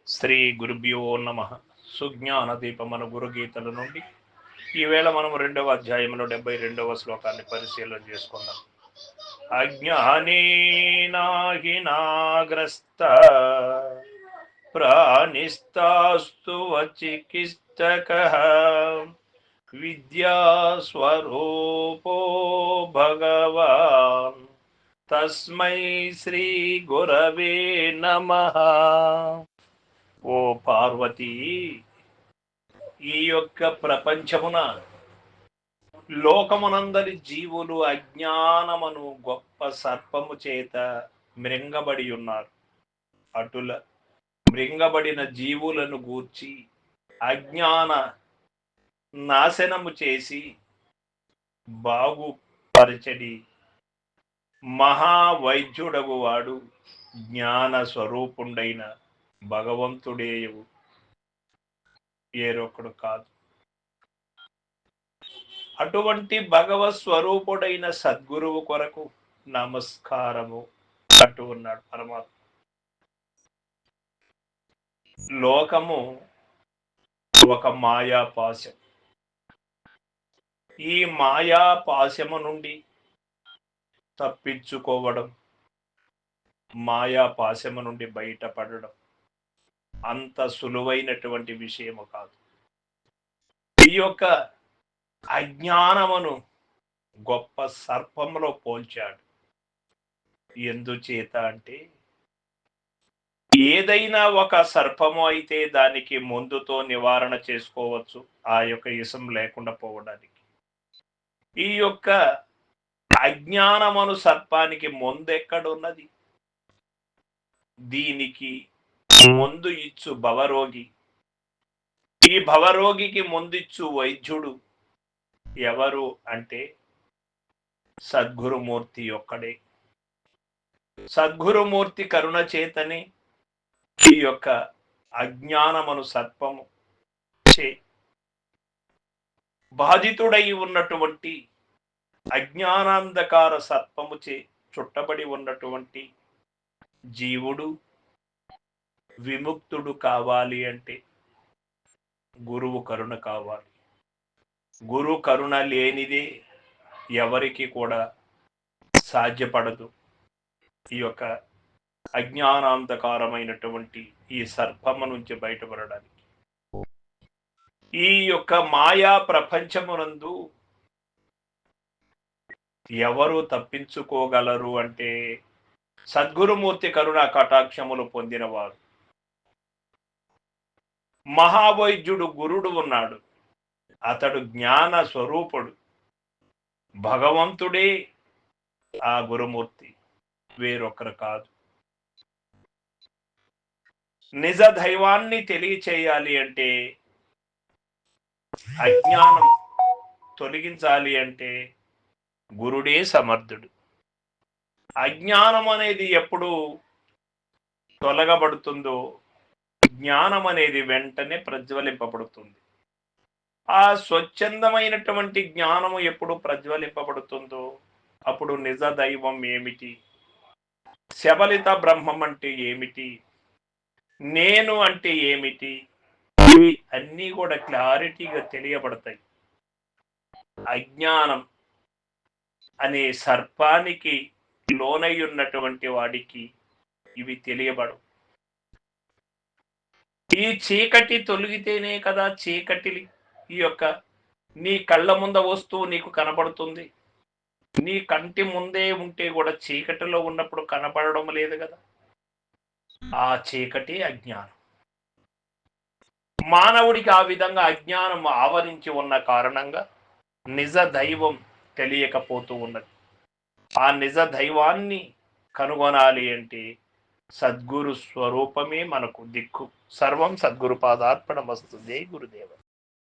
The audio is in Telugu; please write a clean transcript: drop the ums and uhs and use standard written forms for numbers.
శ్రీ గురుభ్యో నమ. సుజ్ఞాన దీపమన గురు గీతల నుండి ఈవేళ మనం 2వ అధ్యాయంలో 72వ శ్లోకాన్ని పరిశీలన చేసుకుందాం. అజ్ఞానేనాహి నాగ్రస్త ప్రాణిస్తాస్తు వచికిష్టకః విద్యా స్వరూపో భగవాన్ తస్మై శ్రీ గురవే నమః. ఓ పార్వతి, ఈ యొక్క ప్రపంచమున లోకమునందరి జీవులు అజ్ఞానమును గొప్ప సర్పము చేత మృంగబడి ఉన్నారు. అటుల మృంగబడిన జీవులను గూర్చి అజ్ఞాన నాశనము చేసి బాగుపరచడి మహావైద్యుడగు వాడు జ్ఞాన స్వరూపుండైన భగవంతుడేయు, ఏరొకడు కాదు. అటువంటి భగవత్ స్వరూపుడైన సద్గురువు కొరకు నమస్కారము అంటూ ఉన్నాడు పరమాత్మ. లోకము ఒక మాయాపాశం. ఈ మాయాపాశము నుండి తప్పించుకోవడం, మాయాపాశము నుండి బయటపడడం అంత సులువైనటువంటి విషయము కాదు. ఈ యొక్క అజ్ఞానమును గొప్ప సర్పంలో పోల్చాడు. ఎందుచేత అంటే, ఏదైనా ఒక సర్పము అయితే దానికి మందుతో నివారణ చేసుకోవచ్చు, ఆ యొక్క విషం లేకుండా పోవడానికి. ఈ యొక్క అజ్ఞానమును సర్పానికి మందెక్కడున్నది? దీనికి మందు ఇచ్చు భవరోగి. ఈ భవరోగికి మందిచ్చు వైద్యుడు ఎవరు అంటే సద్గురుమూర్తి ఒక్కడే. సద్గురుమూర్తి కరుణ చేతనే ఈ యొక్క అజ్ఞానమును సర్పము చే బాధితుడై ఉన్నటువంటి అజ్ఞానాంధకార సర్పము చే చుట్టబడి ఉన్నటువంటి జీవుడు విముక్తుడు కావాలి అంటే గురువు కరుణ కావాలి. గురు కరుణ లేనిదే ఎవరికి కూడా సాధ్యపడదు ఈ యొక్క అజ్ఞానాంధకారమైనటువంటి ఈ సర్పము నుంచి బయటపడడానికి. ఈ యొక్క మాయా ప్రపంచమునందు ఎవరు తప్పించుకోగలరు అంటే సద్గురుమూర్తి కరుణా కటాక్షములు పొందినవారు. మహావైద్యుడు గురుడు ఉన్నాడు, అతడు జ్ఞాన స్వరూపుడు, భగవంతుడే ఆ గురుమూర్తి, వేరొకరు కాదు. నిజ దైవాన్ని తెలియచేయాలి అంటే, అజ్ఞానం తొలగించాలి అంటే గురుడే సమర్థుడు. అజ్ఞానం అనేది ఎప్పుడు తొలగబడుతుందో జ్ఞానం అనేది వెంటనే ప్రజ్వలింపబడుతుంది. ఆ స్వచ్ఛందమైనటువంటి జ్ఞానము ఎప్పుడు ప్రజ్వలింపబడుతుందో అప్పుడు నిజ దైవం ఏమిటి, శబలిత బ్రహ్మం అంటే ఏమిటి, నేను అంటే ఏమిటి, ఇవి అన్నీ కూడా క్లారిటీగా తెలియబడతాయి. అజ్ఞానం అనే సర్పానికి లోనై ఉన్నటువంటి వాడికి ఇవి తెలియబడవు. ఈ చీకటి తొలగితేనే కదా చీకటి ఈ యొక్క నీ కళ్ళ ముంద వస్తువు నీకు కనపడుతుంది. నీ కంటి ముందే ఉంటే కూడా చీకటిలో ఉన్నప్పుడు కనపడడం లేదు కదా. ఆ చీకటి అజ్ఞానం. మానవుడికి ఆ విధంగా అజ్ఞానం ఆవరించి ఉన్న కారణంగా నిజ దైవం తెలియకపోతూ ఉన్నది. ఆ నిజ దైవాన్ని కనుగొనాలి అంటే సద్గురు స్వరూపమే మనకు దిక్కు. సర్వం సద్గురు పాదార్పణమస్తు. జై గురుదేవ.